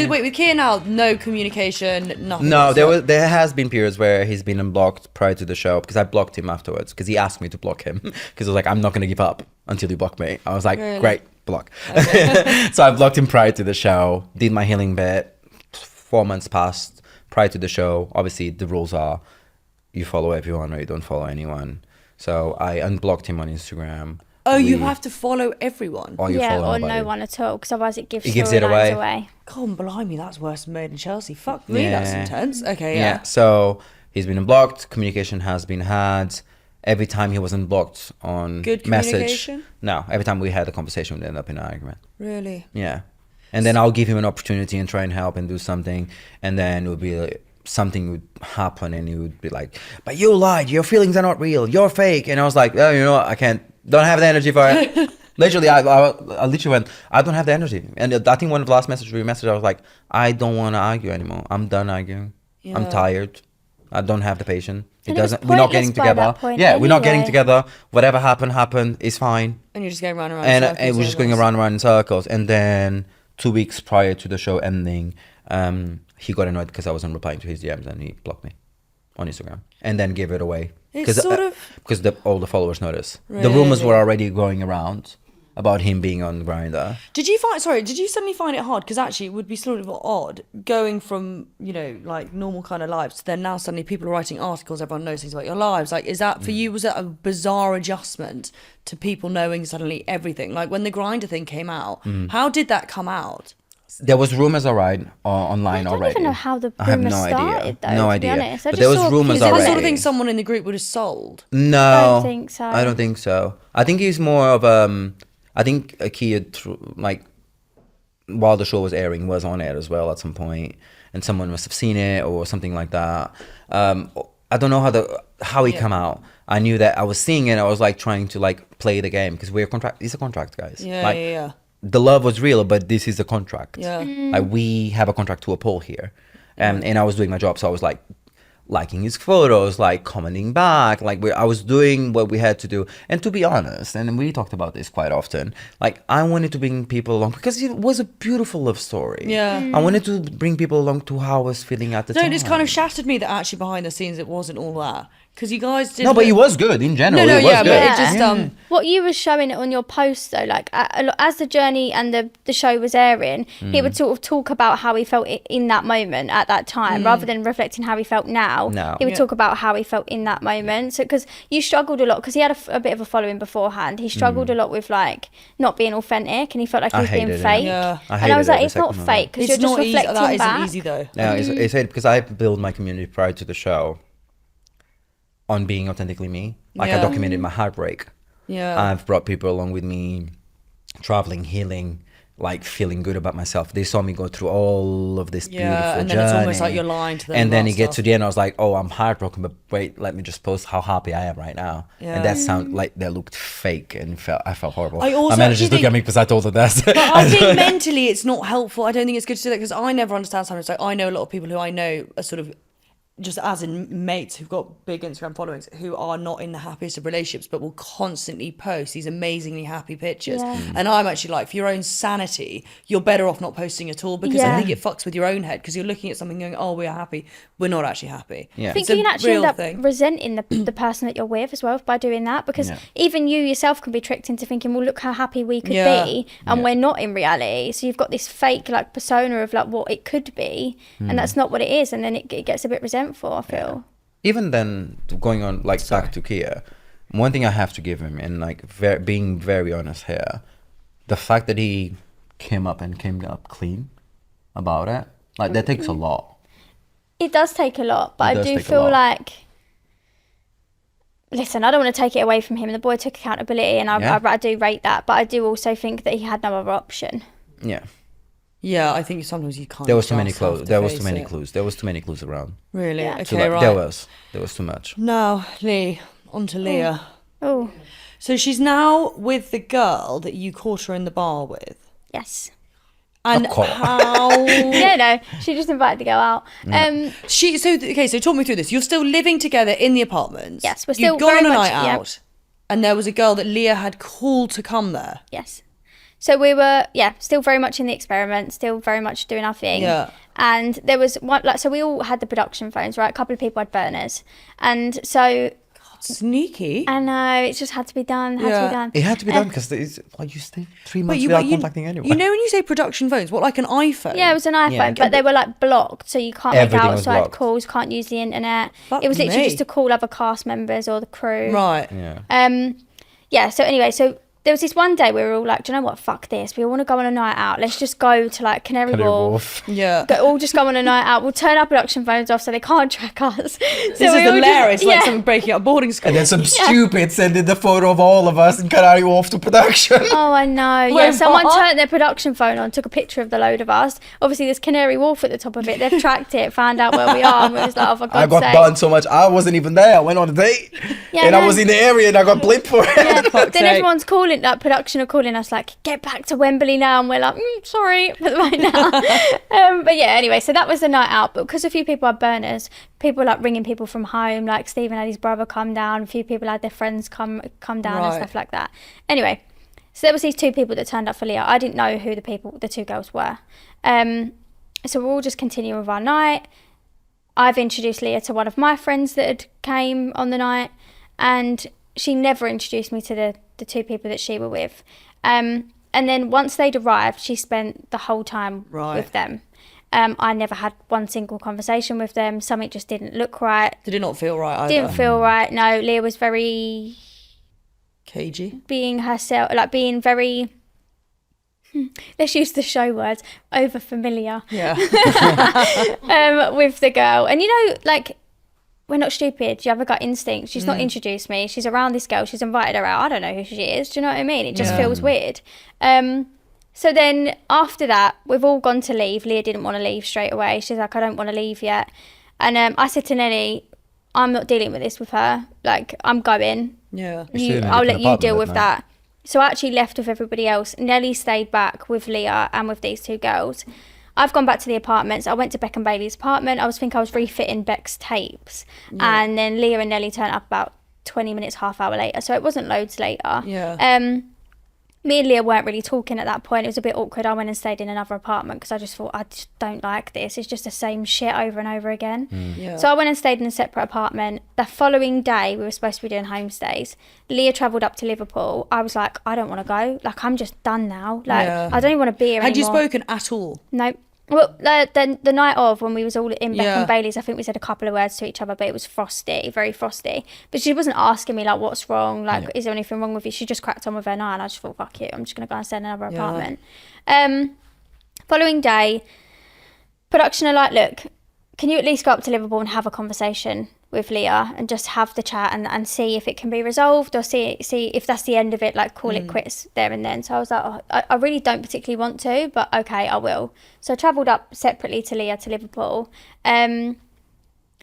So wait, with Kia now, no communication, nothing. No, there has been periods where he's been unblocked prior to the show because I blocked him afterwards because he asked me to block him because I was like, I'm not going to give up until you block me. I was like, great, block. Okay. So I blocked him prior to the show, did my healing bit. 4 months passed prior to the show. Obviously, the rules are you follow everyone or you don't follow anyone. So I unblocked him on Instagram. Oh, you have to follow everyone? Or you follow or nobody. no one at all, because otherwise it gives it away. away. God, blimey, that's worse than Made in Chelsea. Fuck me, that's intense. Okay, yeah. So he's been unblocked. Communication has been had. Every time he was unblocked on Good message. communication? No, every time we had a conversation, we'd end up in an argument. Really? Yeah. And then I'll give him an opportunity and try and help and do something. And then it would be like, something would happen and he would be like, but you lied. Your feelings are not real. You're fake. And I was like, oh, you know what? I don't have the energy for it. Literally, I literally went, I don't have the energy. And I think one of the last messages we messaged, I was like, I don't want to argue anymore. I'm done arguing. Yeah. I'm tired. I don't have the patience. We're not getting together. We're not getting together. Whatever happened. It's fine. And you're just going round and round in circles. And we're just going around and round in circles. And then 2 weeks prior to the show ending, he got annoyed because I wasn't replying to his DMs and he blocked me on Instagram and then gave it away. Because all the followers noticed. Really? The rumors were already going around about him being on Grindr. Did you suddenly find it hard? Because actually it would be sort of odd going from, like normal kind of lives to then now suddenly people are writing articles, everyone knows things about your lives. Like, is that for you, was that a bizarre adjustment to people knowing suddenly everything? Like when the Grindr thing came out, how did that come out? There was rumors online already. I don't even know how the rumors started, though. No idea. But there was rumors already. Is it the sort of thing someone in the group would have sold? No, I don't think so. I don't think so. I think he's more of I think Kia, like, while the show was airing, was on air as well at some point, and someone must have seen it or something like that. I don't know how he come out. I knew that I was seeing it. I was like trying to like play the game because it's a contract, guys. Yeah. The love was real, but this is the contract. Yeah. Like, we have a contract to uphold here. And I was doing my job, so I was like liking his photos, like commenting back, like I was doing what we had to do. And to be honest, and we talked about this quite often, like I wanted to bring people along because it was a beautiful love story. Yeah. I wanted to bring people along to how I was feeling at the time. No, it just kind of shattered me that actually behind the scenes it wasn't all that. Because you guys did. No, but it was good in general. It was good. But it just what you were showing it on your post though, like as the journey and the show was airing, he would sort of talk about how he felt in that moment at that time, rather than reflecting how he felt now. He would talk about how he felt in that moment. So because you struggled a lot, because he had a bit of a following beforehand. He struggled a lot with like not being authentic, and he felt like he was being fake. Yeah. And I was like, it's not fake because you're just reflecting back. That isn't easy though. No, it's because I built my community prior to the show on being authentically me. Like I documented my heartbreak. Yeah. I've brought people along with me, traveling, healing, like feeling good about myself. They saw me go through all of this beautiful journey. And then it's almost like you're lying to them. And then it gets to the end, I was like, oh, I'm heartbroken, but wait, let me just post how happy I am right now. Yeah. And that sounded like that looked fake and I felt horrible. My manager's looking at me because I told her that. But I think mentally it's not helpful. I don't think it's good to do that because I never understand sometimes. Like I know a lot of people who I know are sort of just as in mates who've got big Instagram followings who are not in the happiest of relationships but will constantly post these amazingly happy pictures. And I'm actually like, for your own sanity, you're better off not posting at all because I think it fucks with your own head because you're looking at something going, oh, we're happy. We're not actually happy. I think you can actually end up resenting the person that you're with as well by doing that because even you yourself can be tricked into thinking, well, look how happy we could be and we're not in reality. So you've got this fake like persona of like what it could be and that's not what it is, and then it gets a bit resentful. I feel. Even then, going on like back to Kia, one thing I have to give him, and like being very honest here, the fact that he came up clean about it, like that takes a lot. It does take a lot, but I do feel like, listen, I don't want to take it away from him. The boy took accountability, and I do rate that, but I do also think that he had no other option. Yeah, I think sometimes you can't. There was too many clues. There was too many clues. There was too many clues around. Really? Yeah. Okay, right. There was too much. Now, Lee, on to Leah. Oh. So she's now with the girl that you caught her in the bar with. Yes. And how? No, she just invited to go out. So talk me through this. You're still living together in the apartments. Yes, we're still You'd gone very on a much, night out, and there was a girl that Leah had called to come there. Yes. So we were, still very much in the experiment, still very much doing our thing. Yeah. And there was one, like, so we all had the production phones, right? A couple of people had burners. And so... Sneaky. I know, it just had to be done, It had to be done because you stay 3 months without contacting anyone. You know when you say production phones, what, like an iPhone? Yeah, it was an iPhone, but they were like blocked, so you can't make Everything was outside blocked. calls, can't use the internet. Fuck It was literally me. just to call other cast members or the crew. Right. Yeah. So anyway, so there was this one day we were all like, do you know what, fuck this, we want to go on a night out, let's just go to like Canary Wharf. Yeah. All just go on a night out, we'll turn our production phones off so they can't track us. This is hilarious, like someone breaking up boarding school. And then some stupid sending the photo of all of us and Canary Wharf to production. Oh, I know. Wait, Someone what? turned their production phone on, took a picture of the load of us. Obviously, there's Canary Wharf at the top of it. They've tracked it, found out where we are, and we was like, oh, for God's I got sake. burned so much. I wasn't even there. I went on a date. Yeah, and I no. was in the area and I got blipped for it. Yeah. Fuck's Then sake. everyone's calling, like production are calling us, like, get back to Wembley now, and we're like, sorry, but right now. But yeah, anyway, so that was the night out. But because a few people had burners, people were like ringing people from home, like Stephen had his brother come down, a few people had their friends come down and Right. stuff like that. Anyway, so there was these two people that turned up for Leah. I didn't know who the two girls were. So we're all just continuing with our night. I've introduced Leah to one of my friends that had came on the night, and she never introduced me to the two people that she were with. And then once they'd arrived, she spent the whole time with them. I never had one single conversation with them. Something just didn't look right. Did it not feel right either? Didn't feel right. No, Leah was very Cagey. being herself, like being very... let's use the show words, over familiar Yeah. with the girl. And you know, like, we're not stupid. You have a gut instinct. She's not introduced me. She's around this girl. She's invited her out. I don't know who she is. Do you know what I mean? It just feels weird. So then after that, we've all gone to leave. Leah didn't want to leave straight away. She's like, I don't want to leave yet. And I said to Nelly, I'm not dealing with this with her. Like, I'm going. Yeah. I'll let you deal with that. So I actually left with everybody else. Nelly stayed back with Leah and with these two girls. I've gone back to the apartments. I went to Beck and Bailey's apartment. I was refitting Beck's tapes. Yeah. And then Leah and Nelly turned up about 20 minutes, half hour later. So it wasn't loads later. Yeah. Me and Leah weren't really talking at that point. It was a bit awkward. I went and stayed in another apartment because I just thought, I just don't like this. It's just the same shit over and over again. Yeah. So I went and stayed in a separate apartment. The following day, we were supposed to be doing homestays. Leah travelled up to Liverpool. I was like, I don't want to go. Like, I'm just done now. Like, I don't even want to be here Had you anymore. spoken at all? No. Well, the night of, when we was all in Beck Yeah. and Bailey's, I think we said a couple of words to each other, but it was frosty, very frosty. But she wasn't asking me, like, what's wrong? Like, is there anything wrong with you? She just cracked on with her night, and I just thought, fuck it, I'm just going to go and stay in another apartment. Following day, production are like, look, can you at least go up to Liverpool and have a conversation with Leah and just have the chat and see if it can be resolved, or see if that's the end of it, like call it quits there and then. So I was like, oh, I really don't particularly want to, but okay, I will. So I travelled up separately to Leah to Liverpool. Then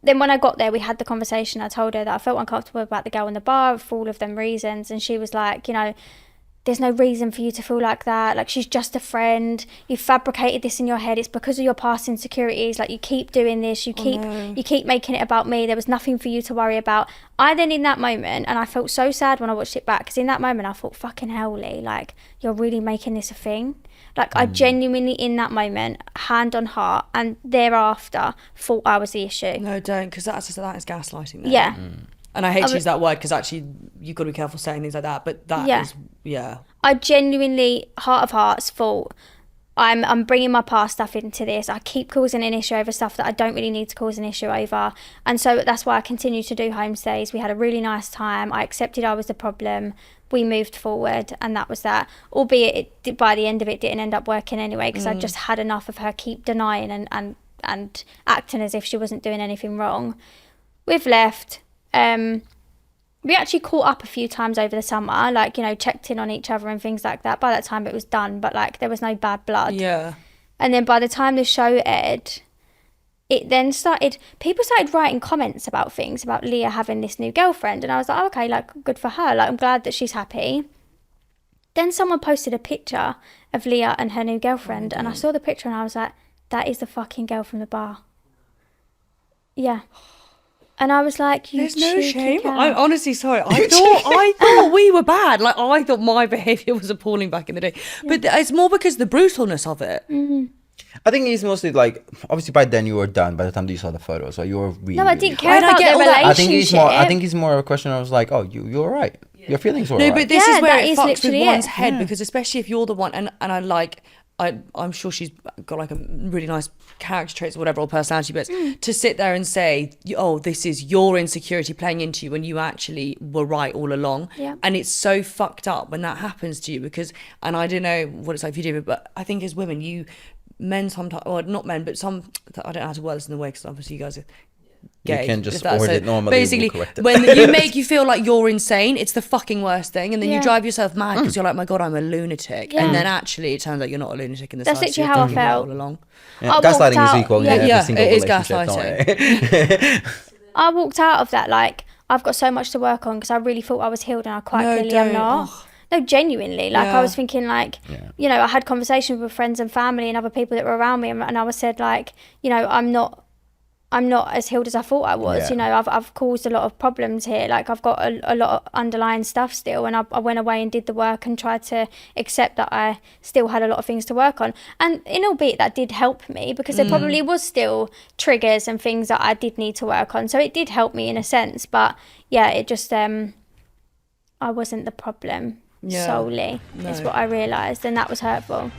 when I got there, we had the conversation. I told her that I felt uncomfortable about the girl in the bar for all of them reasons, and she was like, you know, there's no reason for you to feel like that. Like, she's just a friend. You fabricated this in your head. It's because of your past insecurities. Like, you keep doing this. You keep making it about me. There was nothing for you to worry about. I then, in that moment, and I felt so sad when I watched it back, because in that moment I thought, fucking hell, Lee, like, you're really making this a thing. Like, I genuinely, in that moment, hand on heart, and thereafter, thought I was the issue. No, don't, because that is gaslighting. Then. Yeah. And I hate to use that word, because actually you've got to be careful saying things like that. But that is, yeah. I genuinely, heart of hearts, thought I'm bringing my past stuff into this. I keep causing an issue over stuff that I don't really need to cause an issue over. And so that's why I continue to do homestays. We had a really nice time. I accepted I was the problem. We moved forward, and that was that. Albeit it, by the end of it, didn't end up working anyway, because I just had enough of her keep denying and acting as if she wasn't doing anything wrong. We've left. We actually caught up a few times over the summer, like, you know, checked in on each other and things like that. By that time it was done, but like there was no bad blood. Yeah. And then by the time the show aired, it then people started writing comments about things, about Leah having this new girlfriend, and I was like, oh, okay, like, good for her, like, I'm glad that she's happy. Then someone posted a picture of Leah and her new girlfriend, and I saw the picture and I was like, that is the fucking girl from the bar. Yeah. And I was like, you There's no cheeky shame. cow. I'm honestly sorry. I thought we were bad. Like, I thought my behaviour was appalling back in the day. But it's more because of the brutalness of it. I think it's mostly like, obviously by then you were done by the time that you saw the photos, so you were really. No, I didn't care And I about get the all that. relationship. I think it's more of a question. I was like, oh, you're all right. Your feelings were No, all right. but this Yeah, is where that it is fucks with literally one's it. head, because especially if you're the one, and I like, I'm sure she's got like a really nice character traits or whatever, or personality, but to sit there and say, oh, this is your insecurity playing into you when you actually were right all along. Yeah. And it's so fucked up when that happens to you, because, and I don't know what it's like for you, David, but I think as women, men sometimes, or not men, but some, I don't know how to word this in the way, because obviously you guys are gay. You can just if that's word so. it normally. Basically, We'll correct it. when you make you feel like you're insane, it's the fucking worst thing, and then you Yeah. drive yourself mad because you're like, my god, I'm a lunatic, Yeah. and then actually it turns out you're not a lunatic in the That's slightest. literally You're how I fucking right felt. all along. Yeah, I walked gaslighting is out- equal yeah. in every Yeah, single it is relationship. Don't gaslighting. worry. I walked out of that like, I've got so much to work on, because I really thought I was healed, and I quite No, clearly am don't. not. Ugh. No, genuinely. Like, Yeah. I was thinking like, you know, I had conversations with friends and family and other people that were around me, and I was said like, you know, I'm not as healed as I thought I was. Yeah. You know, I've caused a lot of problems here. Like, I've got a lot of underlying stuff still, and I went away and did the work and tried to accept that I still had a lot of things to work on. And albeit that did help me, because there probably was still triggers and things that I did need to work on. So it did help me in a sense, but yeah, it just I wasn't the problem solely. Is what I realised, and that was hurtful.